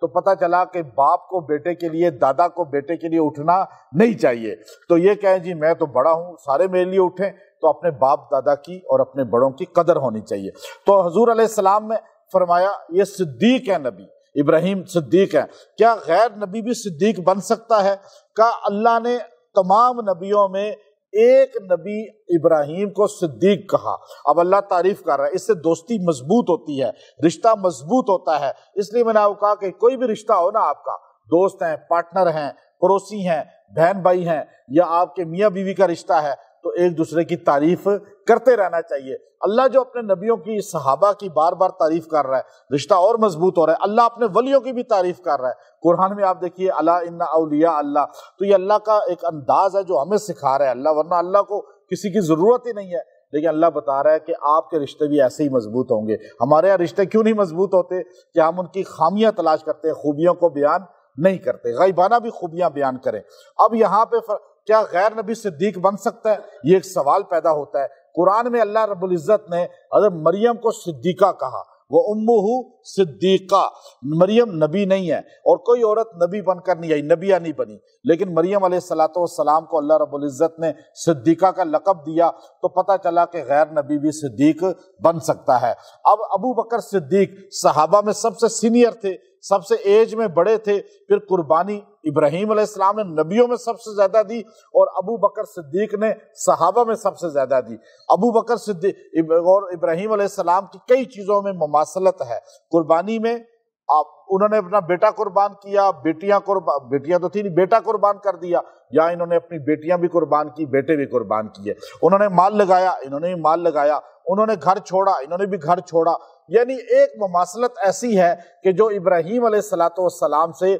تو پتہ چلا کہ باپ کو بیٹے کے لیے، دادا کو بیٹے کے لیے اٹھنا نہیں چاہیے، تو یہ کہیں جی میں تو بڑا ہوں، سارے میرے لیے اٹھیں، تو اپنے باپ دادا کی اور اپنے بڑوں کی قدر ہونی چاہیے۔ تو حضور علیہ السلام نے فرمایا یہ صدیق ہے، نبی ابراہیم صدیق ہے، کیا غیر نبی بھی صدیق بن سکتا ہے؟ کہا اللہ نے تمام نبیوں میں ایک نبی ابراہیم کو صدیق کہا۔ اب اللہ تعریف کر رہا ہے، اس سے دوستی مضبوط ہوتی ہے، رشتہ مضبوط ہوتا ہے۔ اس لیے میں نے آپ کو کہا کہ کوئی بھی رشتہ ہو نا، آپ کا دوست ہیں، پارٹنر ہیں، پڑوسی ہیں، بہن بھائی ہیں، یا آپ کے میاں بیوی کا رشتہ ہے، تو ایک دوسرے کی تعریف کرتے رہنا چاہیے۔ اللہ جو اپنے نبیوں کی، صحابہ کی بار بار تعریف کر رہا ہے، رشتہ اور مضبوط ہو رہا ہے۔ اللہ اپنے ولیوں کی بھی تعریف کر رہا ہے، قرآن میں آپ دیکھیے الا ان اولیاء اللہ، تو یہ اللہ کا ایک انداز ہے جو ہمیں سکھا رہا ہے اللہ، ورنہ اللہ کو کسی کی ضرورت ہی نہیں ہے، لیکن اللہ بتا رہا ہے کہ آپ کے رشتے بھی ایسے ہی مضبوط ہوں گے۔ ہمارے یہاں رشتے کیوں نہیں مضبوط ہوتے؟ کہ ہم ان کی خامیاں تلاش کرتے ہیں، خوبیوں کو بیان نہیں کرتے، غیبانہ بھی خوبیاں بیان کریں۔ اب یہاں پہ کیا غیر نبی صدیق بن سکتا ہے؟ یہ ایک سوال پیدا ہوتا ہے۔ قرآن میں اللہ رب العزت نے حضرت مریم کو صدیقہ کہا، وہ امہ صدیقہ، مریم نبی نہیں ہے، اور کوئی عورت نبی بن کر نہیں آئی، نبیہ نہیں بنی، لیکن مریم علیہ السلام کو اللہ رب العزت نے صدیقہ کا لقب دیا، تو پتہ چلا کہ غیر نبی بھی صدیق بن سکتا ہے۔ اب ابو بکر صدیق صحابہ میں سب سے سینئر تھے، سب سے ایج میں بڑے تھے، پھر قربانی ابراہیم علیہ السلام نے نبیوں میں سب سے زیادہ دی، اور ابو بکر صدیق نے صحابہ میں سب سے زیادہ دی۔ ابو بکر صدیق اور ابراہیم علیہ السلام کی کئی چیزوں میں مماثلت ہے۔ قربانی میں انہوں نے اپنا بیٹا قربان کیا، بیٹیاں تو تھی نہیں، بیٹا قربان کر دیا، یا انہوں نے اپنی بیٹیاں بھی قربان کی، بیٹے بھی قربان کیے۔ انہوں نے مال لگایا، انہوں نے بھی مال لگایا، انہوں نے گھر چھوڑا، انہوں نے بھی گھر چھوڑا۔ یعنی ایک مماثلت ایسی ہے کہ جو ابراہیم علیہ السلام سے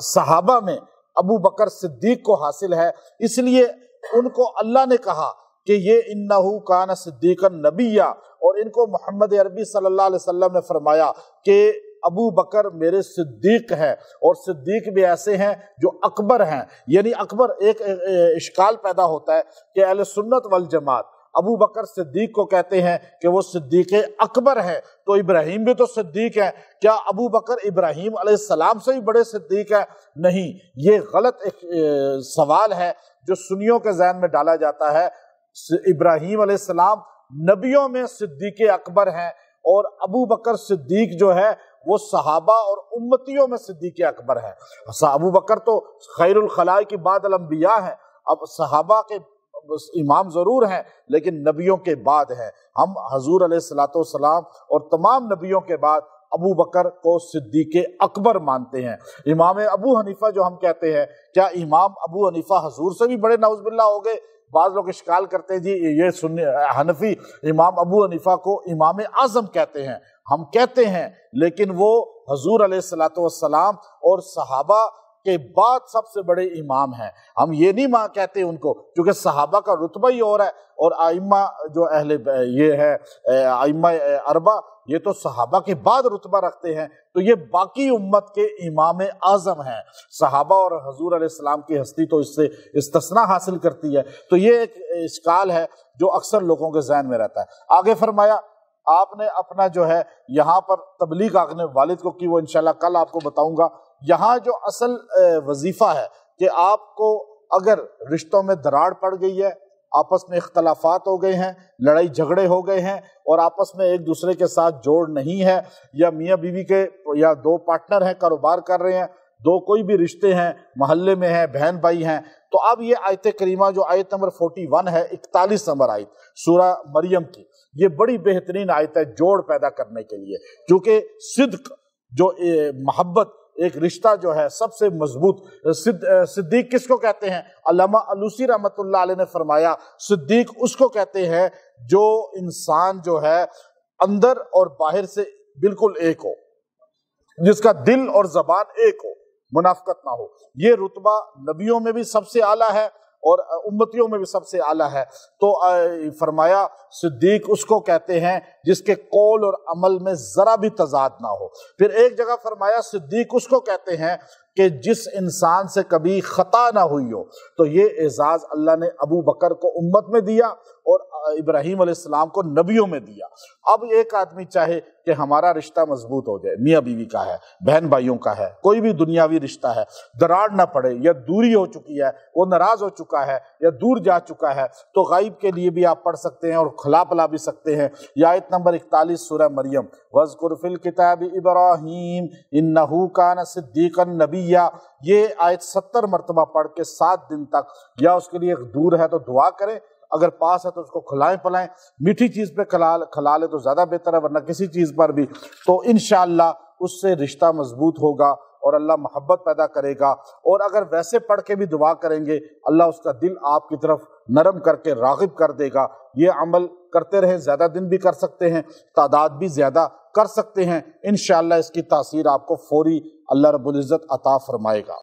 صحابہ میں ابو بکر صدیق کو حاصل ہے، اس لیے ان کو اللہ نے کہا کہ یہ انہو کان صدیقا نبیہ، اور ان کو محمد عربی صلی اللہ علیہ وسلم نے فرمایا کہ ابو بکر میرے صدیق ہیں، اور صدیق بھی ایسے ہیں جو اکبر ہیں۔ یعنی اکبر، ایک اشکال پیدا ہوتا ہے کہ اہل سنت والجماعت ابو بکر صدیق کو کہتے ہیں کہ وہ صدیق اکبر ہے، تو ابراہیم بھی تو صدیق ہے، کیا ابو بکر ابراہیم علیہ السلام سے ہی بڑے صدیق ہیں؟ نہیں، یہ غلط ایک سوال ہے جو سنیوں کے ذہن میں ڈالا جاتا ہے۔ ابراہیم علیہ السلام نبیوں میں صدیق اکبر ہیں، اور ابو بکر صدیق جو ہے وہ صحابہ اور امتیوں میں صدیق اکبر ہے۔ ابو بکر تو خیر الخلائق بعد الانبیاء ہیں، اب صحابہ کے امام ضرور ہیں لیکن نبیوں کے بعد ہیں۔ ہم حضور علیہ السلام اور تمام نبیوں کے بعد ابو بکر کو صدیق اکبر مانتے ہیں۔ امام ابو حنیفہ جو ہم کہتے ہیں، کیا امام ابو حنیفہ حضور سے بھی بڑے نعوذ باللہ ہو گئے؟ بعض لوگ اشکال کرتے ہیں جی یہ سنی حنفی امام ابو حنیفہ کو امام اعظم کہتے ہیں، ہم کہتے ہیں، لیکن وہ حضور علیہ السلام اور صحابہ کے بعد سب سے بڑے امام ہیں۔ ہم یہ نہیں کہتے ان کو، کیونکہ صحابہ کا رتبہ ہی اور ہے، اور ائمہ جو یہ ہے ائمہ اربعہ، یہ تو صحابہ کے بعد رتبہ رکھتے ہیں، تو یہ باقی امت کے امام اعظم ہیں۔ صحابہ اور حضور علیہ السلام کی ہستی تو اس سے استثناء حاصل کرتی ہے، تو یہ ایک اشکال ہے جو اکثر لوگوں کے ذہن میں رہتا ہے۔ آگے فرمایا آپ نے اپنا جو ہے یہاں پر تبلیغ آپ نے والد کو کی، وہ انشاءاللہ کل آپ کو بتاؤں گا۔ یہاں جو اصل وظیفہ ہے کہ آپ کو اگر رشتوں میں دراڑ پڑ گئی ہے، آپس میں اختلافات ہو گئے ہیں، لڑائی جھگڑے ہو گئے ہیں، اور آپس میں ایک دوسرے کے ساتھ جوڑ نہیں ہے، یا میاں بیوی کے یا دو پارٹنر ہیں، کاروبار کر رہے ہیں، دو کوئی بھی رشتے ہیں، محلے میں ہیں، بہن بھائی ہیں، تو اب یہ آیت کریمہ جو آیت نمبر 41 ہے، 41 نمبر آیت سورہ مریم کی، یہ بڑی بہترین آیت ہے جوڑ پیدا کرنے کے لیے، کیونکہ صدق جو محبت ایک رشتہ جو ہے سب سے مضبوط، صدیق کس کو کہتے ہیں؟ علامہ علوسی رحمۃ اللہ علیہ نے فرمایا صدیق اس کو کہتے ہیں جو انسان جو ہے اندر اور باہر سے بالکل ایک ہو، جس کا دل اور زبان ایک ہو، منافقت نہ ہو۔ یہ رتبہ نبیوں میں بھی سب سے اعلیٰ ہے اور امتیوں میں بھی سب سے اعلیٰ ہے۔ تو فرمایا صدیق اس کو کہتے ہیں جس کے قول اور عمل میں ذرا بھی تضاد نہ ہو۔ پھر ایک جگہ فرمایا صدیق اس کو کہتے ہیں کہ جس انسان سے کبھی خطا نہ ہوئی ہو، تو یہ اعزاز اللہ نے ابو بکر کو امت میں دیا اور ابراہیم علیہ السلام کو نبیوں میں دیا۔ اب ایک آدمی چاہے کہ ہمارا رشتہ مضبوط ہو جائے، میاں بیوی کا ہے، بہن بھائیوں کا ہے، کوئی بھی دنیاوی رشتہ ہے، دراڑ نہ پڑے یا دوری ہو چکی ہے، وہ ناراض ہو چکا ہے یا دور جا چکا ہے، تو غائب کے لیے بھی آپ پڑھ سکتے ہیں اور کھلا پلا بھی سکتے ہیں۔ یہ آیت نمبر 41 سورہ مریم، وَاذْكُرْ فِي الْكِتَابِ إِبْرَاهِيمَ إِنَّهُ كَانَ صِدِّيقًا نَبِيًّا، یہ آیت 70 مرتبہ پڑھ کے 7 دن تک، یا اس کے لیے دور ہے تو دعا کریں، اگر پاس ہے تو اس کو کھلائیں پلائیں، میٹھی چیز پہ کھلا لے تو زیادہ بہتر ہے، ورنہ کسی چیز پر بھی، تو انشاءاللہ اس سے رشتہ مضبوط ہوگا اور اللہ محبت پیدا کرے گا۔ اور اگر ویسے پڑھ کے بھی دعا کریں گے، اللہ اس کا دل آپ کی طرف نرم کر کے راغب کر دے گا۔ یہ عمل کرتے رہیں، زیادہ دن بھی کر سکتے ہیں، تعداد بھی زیادہ کر سکتے ہیں، انشاءاللہ اس کی تاثیر آپ کو فوری اللہ رب العزت عطا فرمائے گا۔